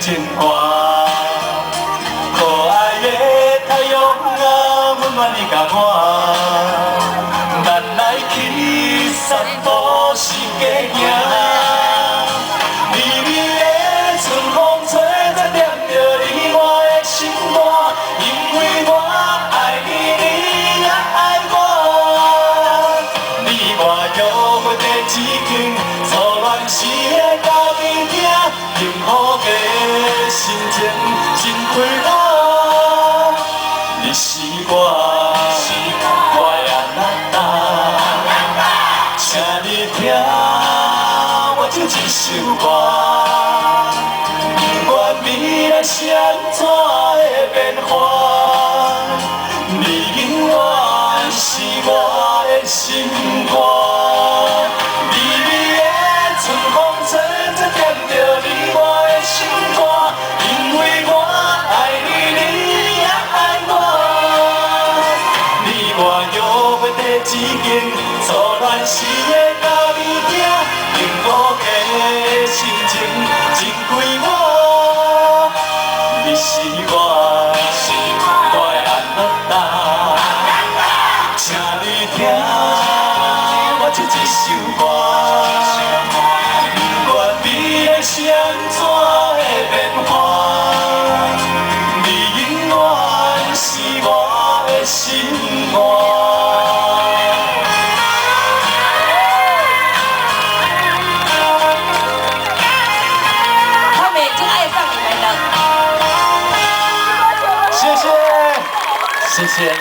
情歌。可爱的太阳啊，温暖你甲我，咱来去散步是家行。 是的到边听，幸福的心情真快乐。你是我的阿娜，请你听我这一首歌，不管未来是安怎的变化，你永远是我的心肝。 只见错乱时的甲你听，幸福的心情真快乐。你是我的安娜，请你听我这一首歌，不管未来是安怎的变化，你永远是我的心肝。 谢谢。